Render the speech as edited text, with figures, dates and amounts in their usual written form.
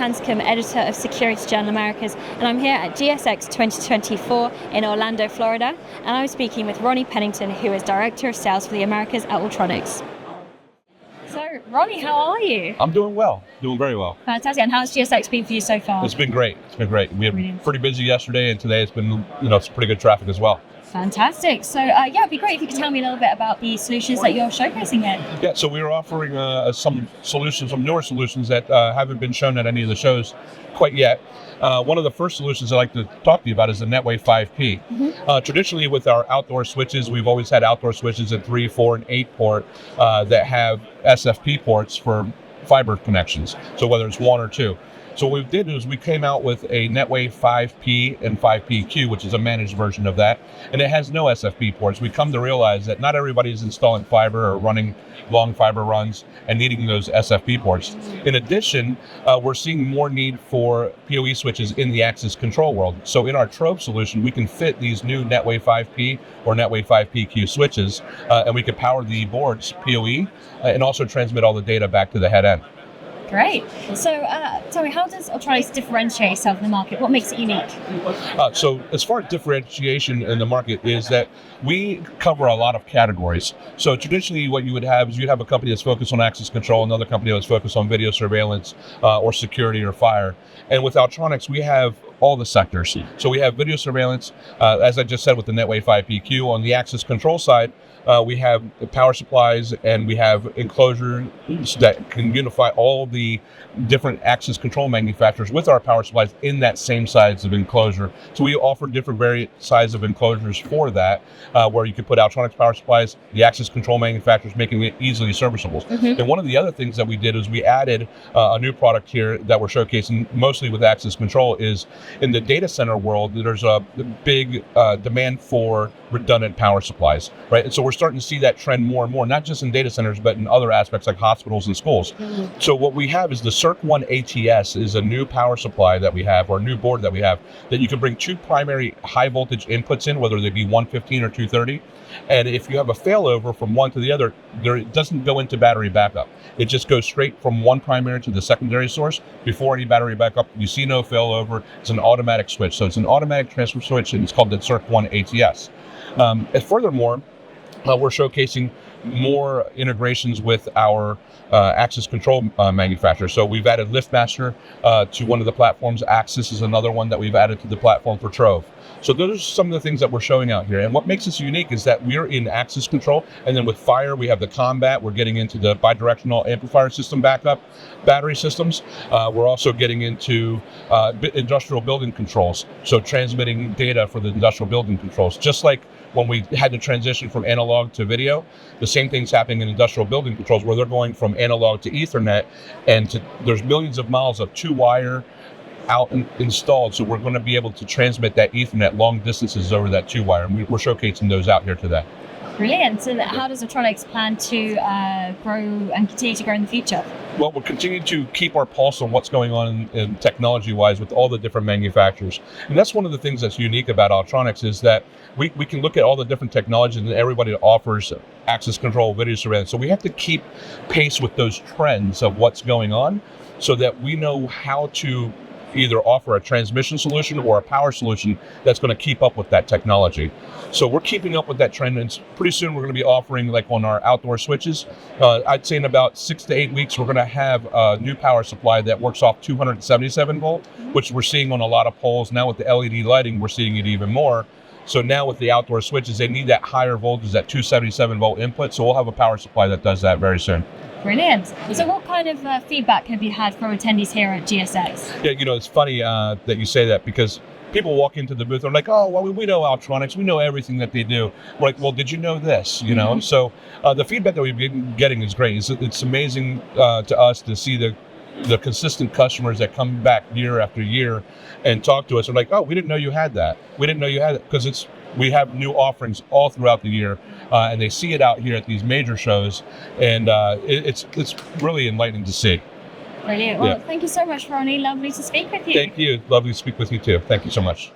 Hanscomb, editor of Security Journal Americas, and I'm here at GSX 2024 in Orlando, Florida, and I'm speaking with Ronnie Pennington, who is Director of Sales for the Americas at Altronix. So, Ronnie, how are you? I'm doing well, doing very well. Fantastic. And how's GSX been for you so far? It's been great. We were pretty busy yesterday, and today it's been, it's pretty good traffic as well. Fantastic. So, it'd be great if you could tell me a little bit about the solutions that you're showcasing here. Yeah, so we are offering some newer solutions that haven't been shown at any of the shows quite yet. One of the first solutions I'd like to talk to you about is the NetWave 5P. Mm-hmm. Traditionally, with our outdoor switches, we've always had outdoor switches at 3, 4, and 8 port that have SFP ports for fiber connections, so whether it's 1 or 2. So what we did is we came out with a NetWave 5P and 5PQ, which is a managed version of that, and it has no SFP ports. We come to realize that not everybody is installing fiber or running long fiber runs and needing those SFP ports. In addition, we're seeing more need for PoE switches in the access control world. So in our Trove solution, we can fit these new NetWave 5P or NetWave 5PQ switches, and we can power the board's PoE and also transmit all the data back to the head end. Great. So tell me, how does Altronix differentiate itself in the market? What makes it unique? So as far as differentiation in the market is that we cover a lot of categories. So traditionally what you would have is you'd have a company that's focused on access control, another company that's focused on video surveillance or security or fire. And with Altronix, we have all the sectors. So we have video surveillance, as I just said with the NetWave 5PQ. On the access control side, we have power supplies and we have enclosures that can unify all the different access control manufacturers with our power supplies in that same size of enclosure. So we offer different variant size of enclosures for that, where you can put Altronix power supplies, the access control manufacturers, making it easily serviceable. Mm-hmm. And one of the other things that we did is we added a new product here that we're showcasing mostly with access control is in the data center world, there's a big demand for redundant power supplies, right? And so we're starting to see that trend more and more, not just in data centers, but in other aspects like hospitals and schools. Mm-hmm. So what we have is the Circ1 ATS is a new power supply that we have, or a new board that we have, that you can bring 2 primary high voltage inputs in, whether they be 115 or 230. And if you have a failover from one to the other, it doesn't go into battery backup. It just goes straight from one primary to the secondary source before any battery backup. You see no failover. It's an automatic switch. So it's an automatic transfer switch, and it's called the Circ1 ATS. And furthermore, we're showcasing more integrations with our access control manufacturer. So we've added LiftMaster to one of the platforms. Axis is another one that we've added to the platform for Trove. So those are some of the things that we're showing out here. And what makes us unique is that we're in access control. And then with fire, we have the combat. We're getting into the bidirectional amplifier system backup battery systems. We're also getting into industrial building controls. So transmitting data for the industrial building controls. Just like when we had to transition from analog to video, the same thing's happening in industrial building controls where they're going from analog to Ethernet, and there's millions of miles of 2-wire out and installed, so we're going to be able to transmit that Ethernet long distances over that 2-wire, and we're showcasing those out here today. Brilliant. So how does Altronix plan to grow and continue to grow in the future? Well, we're continuing to keep our pulse on what's going on in technology-wise with all the different manufacturers. And that's one of the things that's unique about Altronix is that we can look at all the different technologies and everybody offers access control, video surveillance. So we have to keep pace with those trends of what's going on so that we know how to either offer a transmission solution or a power solution that's going to keep up with that technology. So we're keeping up with that trend, and pretty soon we're going to be offering, like on our outdoor switches, I'd say in about 6 to 8 weeks, we're going to have a new power supply that works off 277 volt, which we're seeing on a lot of poles. Now with the LED lighting, we're seeing it even more. So now with the outdoor switches, they need that higher voltage, that 277 volt input. So we'll have a power supply that does that very soon. Brilliant. So what kind of feedback have you had from attendees here at GSX? Yeah, it's funny that you say that because people walk into the booth and are like, oh, well, we know Altronix. We know everything that they do. We're like, well, did you know this? You know? So the feedback that we've been getting is great. It's amazing to us to see the consistent customers that come back year after year and talk to us. They're like, oh, we didn't know you had that. We didn't know you had it, because we have new offerings all throughout the year, and they see it out here at these major shows, and it's really enlightening to see. Brilliant. Well, thank you so much, Ronnie. Lovely to speak with you. Thank you. Lovely to speak with you too. Thank you so much.